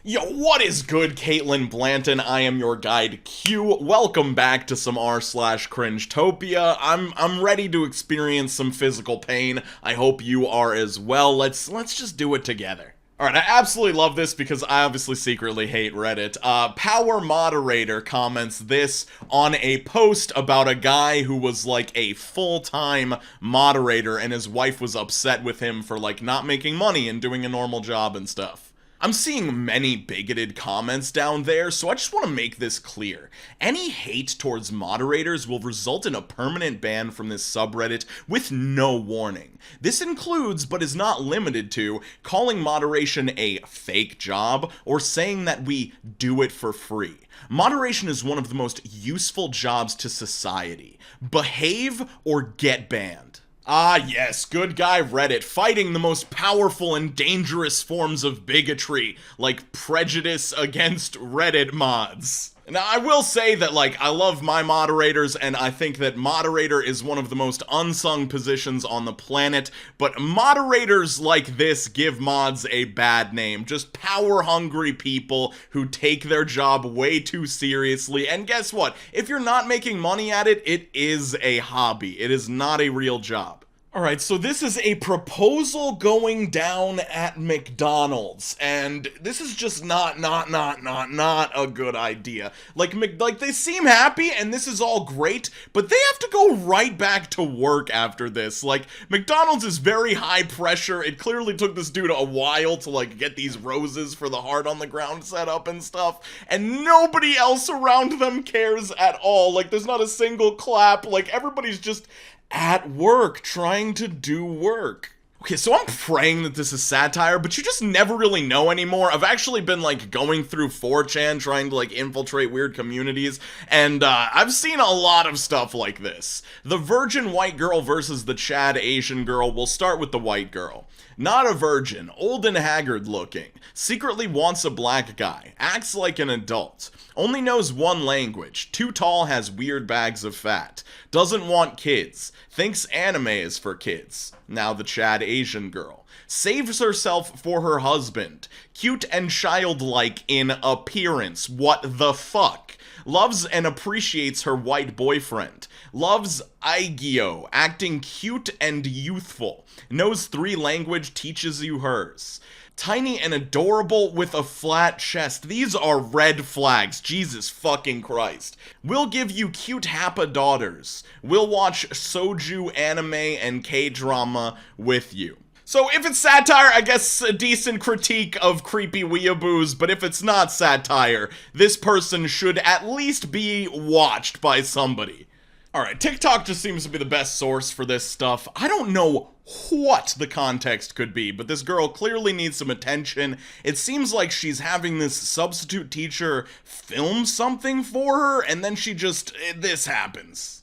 Yo, what is good, Caitlin Blanton? I am your guide Q. Welcome back to some r/cringetopia. I'm ready to experience some physical pain. I hope you are as well. Let's just do it together. Alright, I absolutely love this because I obviously secretly hate Reddit. Power Moderator comments this on a post about a guy who was like a full-time moderator and his wife was upset with him for like not making money and doing a normal job and stuff. I'm seeing many bigoted comments down there, so I just want to make this clear. Any hate towards moderators will result in a permanent ban from this subreddit with no warning. This includes, but is not limited to, calling moderation a fake job or saying that we do it for free. Moderation is one of the most useful jobs to society. Behave or get banned. Ah yes, good guy Reddit, fighting the most powerful and dangerous forms of bigotry, like prejudice against Reddit mods. Now, I will say that, like, I love my moderators, and I think that moderator is one of the most unsung positions on the planet, but moderators like this give mods a bad name. Just power-hungry people who take their job way too seriously, and guess what? If you're not making money at it, it is a hobby. It is not a real job. Alright, so this is a proposal going down at McDonald's, and this is just not a good idea. Like they seem happy, and this is all great, but they have to go right back to work after this. Like, McDonald's is very high pressure. It clearly took this dude a while to, like, get these roses for the heart on the ground set up and stuff, and nobody else around them cares at all. Like, there's not a single clap. Like, everybody's just at work, trying to do work. Okay, so I'm praying that this is satire, but you just never really know anymore. I've actually been, like, going through 4chan, trying to, like, infiltrate weird communities, and, I've seen a lot of stuff like this. The virgin white girl versus the Chad Asian girl. We'll start with the white girl. Not a virgin, old and haggard looking, secretly wants a black guy, acts like an adult, only knows one language, too tall, has weird bags of fat, doesn't want kids, thinks anime is for kids. Now the Chad Asian girl. Saves herself for her husband, cute and childlike in appearance, what the fuck? Loves and appreciates her white boyfriend. Loves Aigyo, acting cute and youthful. Knows 3 language, teaches you hers. Tiny and adorable with a flat chest. These are red flags. Jesus fucking Christ. We'll give you cute Happa daughters. We'll watch soju anime and K-drama with you. So if it's satire, I guess a decent critique of creepy weeaboos, but if it's not satire, this person should at least be watched by somebody. Alright, TikTok just seems to be the best source for this stuff. I don't know what the context could be, but this girl clearly needs some attention. It seems like she's having this substitute teacher film something for her, and then this happens.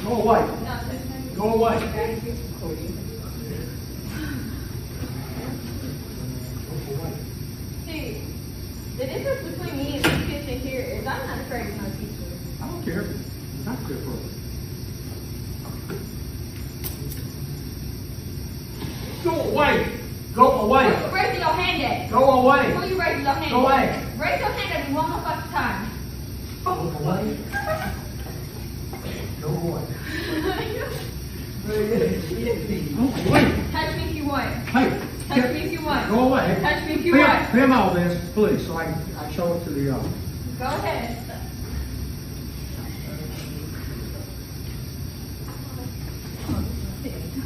Go away. Go away. See, the difference between me and this kitchen here is I'm not afraid of no teacher. I don't care. Not good for her. Go away. Go away. Who you raising your hand at? Go away. Who you raising your hand Go at? away. Raise your hand at me one more fucking time. Go away. Go away. Go away. Touch me if you want. Hey. Touch me if you want. Go away. Touch me if you want. Film all this, please, so I can show it to the Go ahead.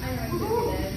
I know I did.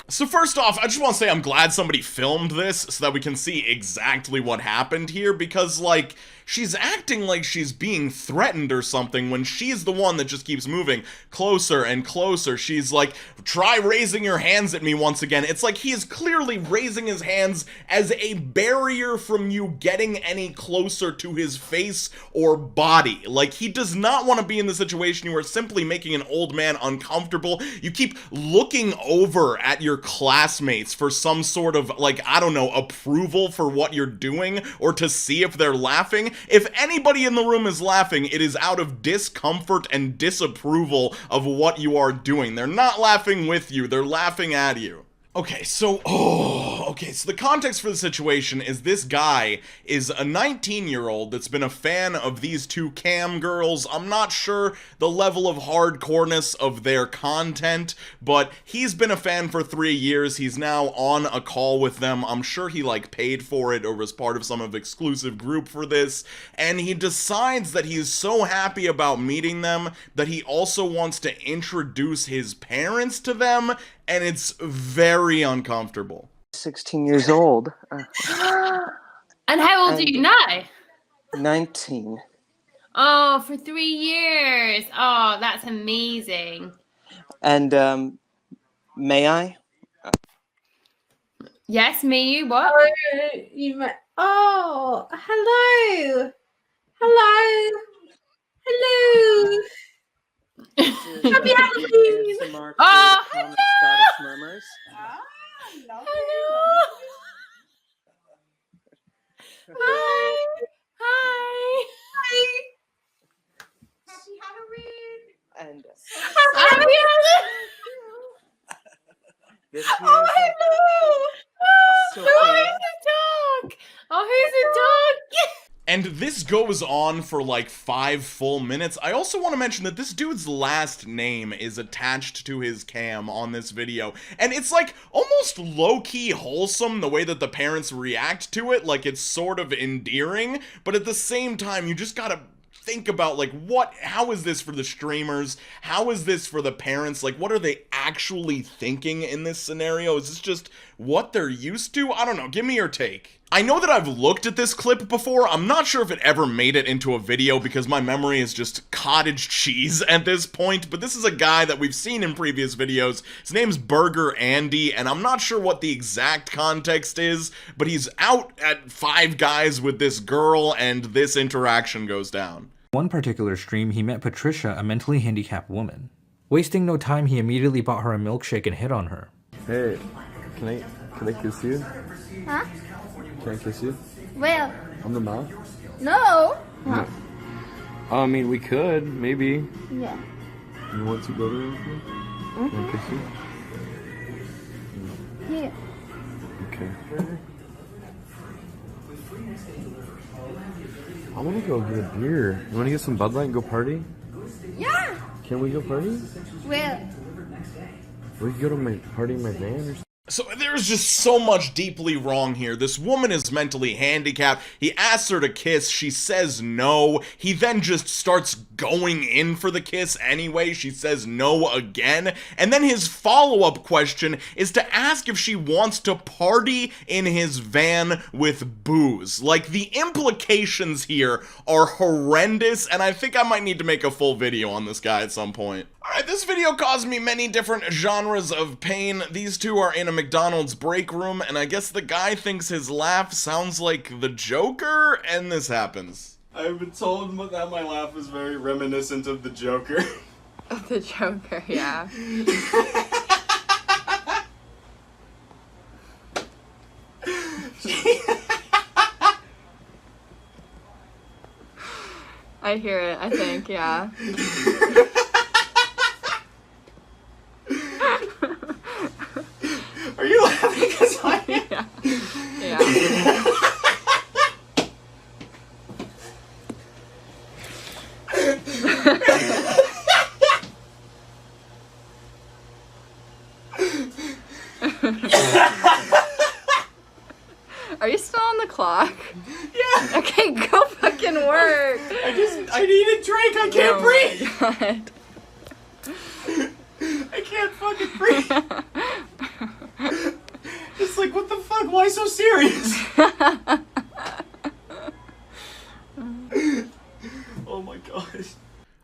So first off, I just want to say I'm glad somebody filmed this so that we can see exactly what happened here, because, like, she's acting like she's being threatened or something when she's the one that just keeps moving closer and closer. She's like, try raising your hands at me once again. It's like he is clearly raising his hands as a barrier from you getting any closer to his face or body. Like, he does not want to be in the situation you are simply making an old man uncomfortable. You keep looking over at your classmates for some sort of, like, I don't know, approval for what you're doing or to see if they're laughing. If anybody in the room is laughing, it is out of discomfort and disapproval of what you are doing. They're not laughing with you, they're laughing at you. Okay, so the context for the situation is this guy is a 19-year-old that's been a fan of these two cam girls. I'm not sure the level of hardcoreness of their content, but he's been a fan for 3 years. He's now on a call with them. I'm sure he, like, paid for it or was part of some exclusive group for this, and he decides that he's so happy about meeting them that he also wants to introduce his parents to them, and it's very uncomfortable. 16 years old. And how old are you now? 19. Oh, for 3 years. Oh, that's amazing. And, may I? Yes, me, what? Oh, hello. Hello. Hello. Happy Halloween. Oh, hello. Status murmurs. Hello. Hi. Hi. Happy Halloween. And Happy Halloween. this Oh, here hello. So Oh, funny. who's the dog? Oh, who's the dog? And this goes on for like 5 full minutes. I also want to mention that this dude's last name is attached to his cam on this video. And it's like almost low-key wholesome the way that the parents react to it. Like it's sort of endearing, but at the same time you just gotta think about like how is this for the streamers? How is this for the parents? Like what are they actually thinking in this scenario? Is this just what they're used to? I don't know, give me your take. I know that I've looked at this clip before. I'm not sure if it ever made it into a video because my memory is just cottage cheese at this point, but this is a guy that we've seen in previous videos. His name's burgerandy, and I'm not sure what the exact context is, but he's out at Five Guys with this girl, and this interaction goes down. One particular stream, he met Patricia, a mentally handicapped woman. Wasting no time, he immediately bought her a milkshake and hit on her. Hey, can I kiss you? Huh? Can I kiss you? Well, On the mouth? no. No. I mean, we could, maybe. Yeah. You want to go there with me? Can I kiss you? Yeah. Okay. I want to go get a beer. You want to get some Bud Light and go party? Yeah. Can we go party? Well, We could go to my party in my van or something. So there's just so much deeply wrong here. This woman is mentally handicapped. He asks her to kiss. She says no. He then just starts going in for the kiss anyway. She says no again. And then his follow-up question is to ask if she wants to party in his van with booze. Like, the implications here are horrendous, and I think I might need to make a full video on this guy at some point. Alright, this video caused me many different genres of pain. These two are in a McDonald's break room, and I guess the guy thinks his laugh sounds like the Joker, and this happens. I've been told that my laugh is very reminiscent of the Joker. of the Joker, yeah. I hear it, I think, yeah. Are you laughing because I am? Yeah. Yeah. Are you still on the clock? Yeah. Okay, go fucking work. I need a drink. I can't breathe. God. I can't fucking breathe. It's like, what the fuck? Why so serious? Oh my gosh.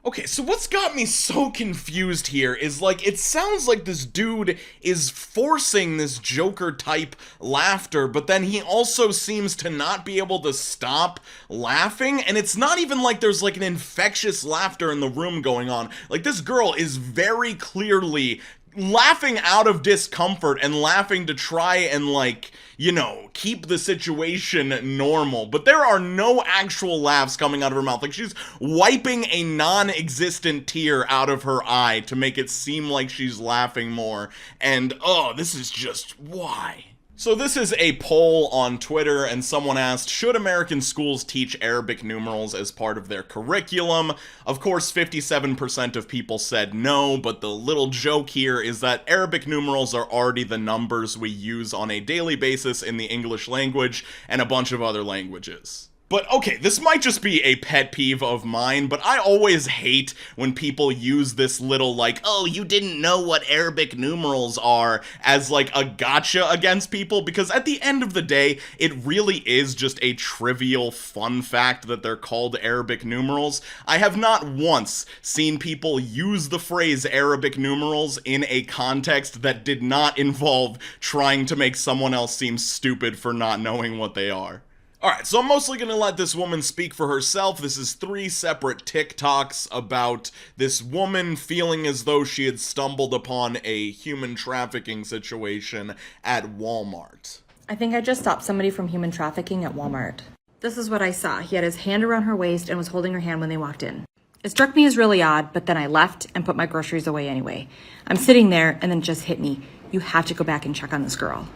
Okay, so what's got me so confused here is, like, it sounds like this dude is forcing this Joker-type laughter, but then he also seems to not be able to stop laughing, and it's not even like there's, like, an infectious laughter in the room going on. Like, this girl is very clearly laughing out of discomfort and laughing to try and, like, you know, keep the situation normal. But there are no actual laughs coming out of her mouth. Like, she's wiping a non-existent tear out of her eye to make it seem like she's laughing more. And, oh, this is just, why? So this is a poll on Twitter, and someone asked, should American schools teach Arabic numerals as part of their curriculum? Of course, 57% of people said no, but the little joke here is that Arabic numerals are already the numbers we use on a daily basis in the English language and a bunch of other languages. But okay, this might just be a pet peeve of mine, but I always hate when people use this little, like, oh, you didn't know what Arabic numerals are, as like a gotcha against people, because at the end of the day, it really is just a trivial fun fact that they're called Arabic numerals. I have not once seen people use the phrase Arabic numerals in a context that did not involve trying to make someone else seem stupid for not knowing what they are. Alright, so I'm mostly gonna let this woman speak for herself. This is 3 separate TikToks about this woman feeling as though she had stumbled upon a human trafficking situation at Walmart. I think I just stopped somebody from human trafficking at Walmart. This is what I saw. He had his hand around her waist and was holding her hand when they walked in. It struck me as really odd, but then I left and put my groceries away anyway. I'm sitting there and then it just hit me. You have to go back and check on this girl.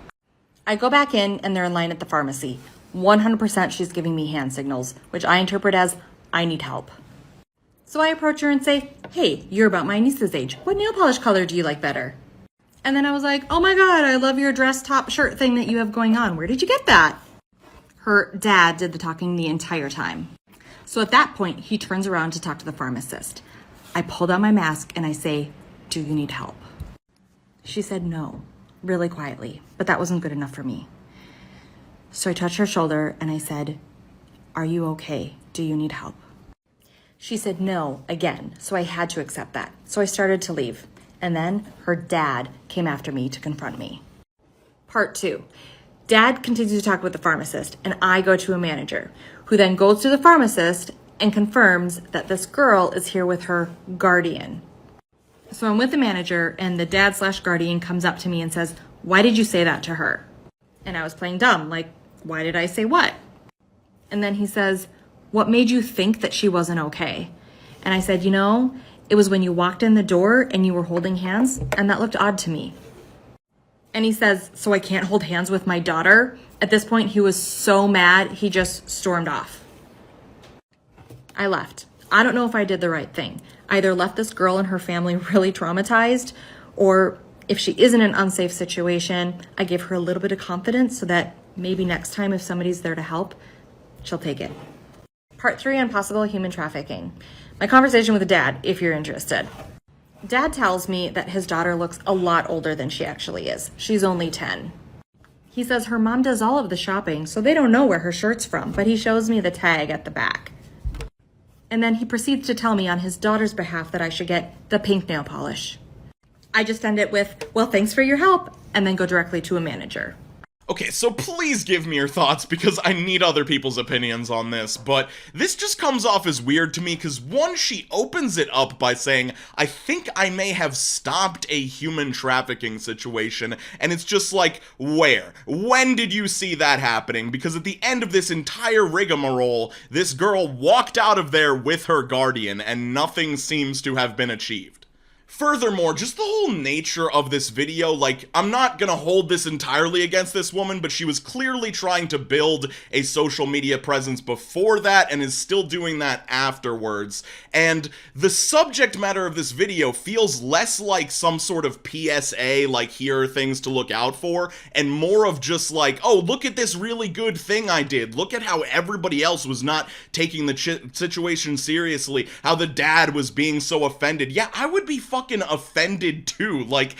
I go back in and they're in line at the pharmacy. 100% she's giving me hand signals, which I interpret as, I need help. So I approach her and say, hey, you're about my niece's age. What nail polish color do you like better? And then I was like, oh my God, I love your dress top shirt thing that you have going on. Where did you get that? Her dad did the talking the entire time. So at that point, he turns around to talk to the pharmacist. I pull down my mask and I say, do you need help? She said no, really quietly, but that wasn't good enough for me. So I touched her shoulder and I said, are you okay? Do you need help? She said no again, so I had to accept that. So I started to leave. And then her dad came after me to confront me. Part 2. Dad continues to talk with the pharmacist and I go to a manager who then goes to the pharmacist and confirms that this girl is here with her guardian. So I'm with the manager and the dad/guardian comes up to me and says, why did you say that to her? And I was playing dumb, like, why did I say what? And then he says, what made you think that she wasn't okay? And I said, you know, it was when you walked in the door and you were holding hands, and that looked odd to me. And he says, so I can't hold hands with my daughter? At this point, he was so mad, he just stormed off. I left. I don't know if I did the right thing. I either left this girl and her family really traumatized, or if she is in an unsafe situation, I give her a little bit of confidence so that maybe next time if somebody's there to help, she'll take it. Part 3 on possible human trafficking. My conversation with Dad, if you're interested. Dad tells me that his daughter looks a lot older than she actually is. She's only 10. He says her mom does all of the shopping, so they don't know where her shirt's from, but he shows me the tag at the back. And then he proceeds to tell me on his daughter's behalf that I should get the pink nail polish. I just end it with, well, thanks for your help, and then go directly to a manager. Okay, so please give me your thoughts, because I need other people's opinions on this, but this just comes off as weird to me, because one, she opens it up by saying, I think I may have stopped a human trafficking situation, and it's just like, where? When did you see that happening? Because at the end of this entire rigmarole, this girl walked out of there with her guardian, and nothing seems to have been achieved. Furthermore, just the whole nature of this video, like, I'm not gonna hold this entirely against this woman, but she was clearly trying to build a social media presence before that and is still doing that afterwards. And the subject matter of this video feels less like some sort of PSA, like here are things to look out for, and more of just like, oh, look at this really good thing I did. Look at how everybody else was not taking the situation seriously, how the dad was being so offended. Yeah, I would be fucking offended too. Like,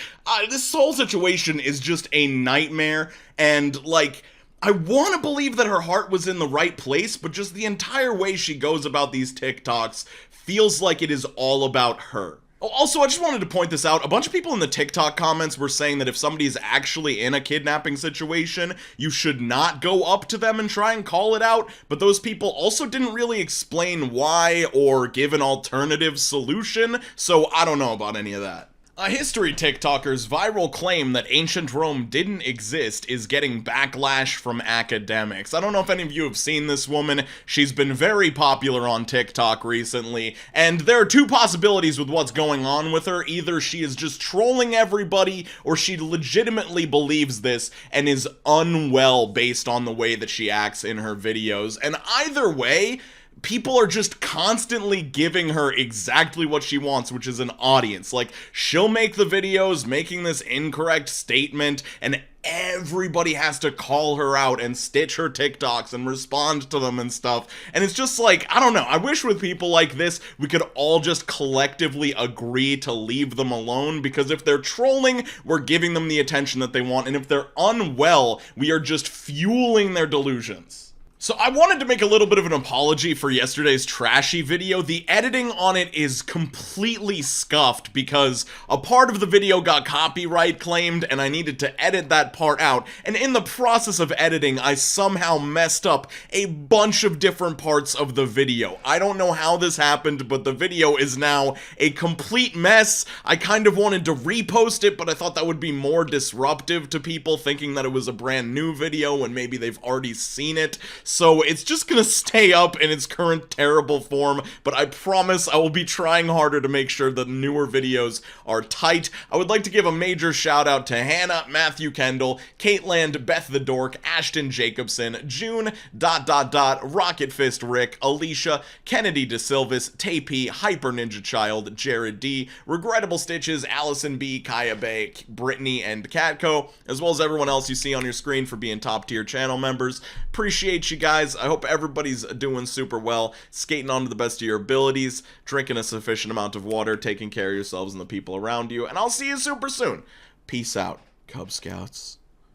this whole situation is just a nightmare, and like, I want to believe that her heart was in the right place, but just the entire way she goes about these TikToks feels like it is all about her. Also, I just wanted to point this out. A bunch of people in the TikTok comments were saying that if somebody's actually in a kidnapping situation, you should not go up to them and try and call it out, but those people also didn't really explain why or give an alternative solution, so I don't know about any of that. A history TikToker's viral claim that ancient Rome didn't exist is getting backlash from academics. I don't know if any of you have seen this woman. She's been very popular on TikTok recently, and there are two possibilities with what's going on with her. Either she is just trolling everybody, or she legitimately believes this and is unwell based on the way that she acts in her videos. And either way, people are just constantly giving her exactly what she wants, which is an audience. Like, she'll make the videos making this incorrect statement, and everybody has to call her out and stitch her TikToks and respond to them and stuff. And it's just like, I don't know, I wish with people like this, we could all just collectively agree to leave them alone, because if they're trolling, we're giving them the attention that they want, and if they're unwell, we are just fueling their delusions. So I wanted to make a little bit of an apology for yesterday's trashy video. The editing on it is completely scuffed because a part of the video got copyright claimed and I needed to edit that part out. And in the process of editing, I somehow messed up a bunch of different parts of the video. I don't know how this happened, but the video is now a complete mess. I kind of wanted to repost it, but I thought that would be more disruptive to people thinking that it was a brand new video when maybe they've already seen it. So it's just gonna stay up in its current terrible form, but I promise I will be trying harder to make sure that newer videos are tight. I would like to give a major shout out to Hannah, Matthew Kendall, Caitland, Beth the Dork, Ashton Jacobson, June, Rocket Fist Rick, Alicia, Kennedy DeSilvis, Tapey, Hyper Ninja Child, Jared D, Regrettable Stitches, Allison B, Kaya Bay, Brittany, and Catco, as well as everyone else you see on your screen for being top tier channel members. Appreciate you guys. I hope everybody's doing super well, skating on to the best of your abilities, drinking a sufficient amount of water, taking care of yourselves and the people around you, and I'll see you super soon. Peace out, Cub Scouts.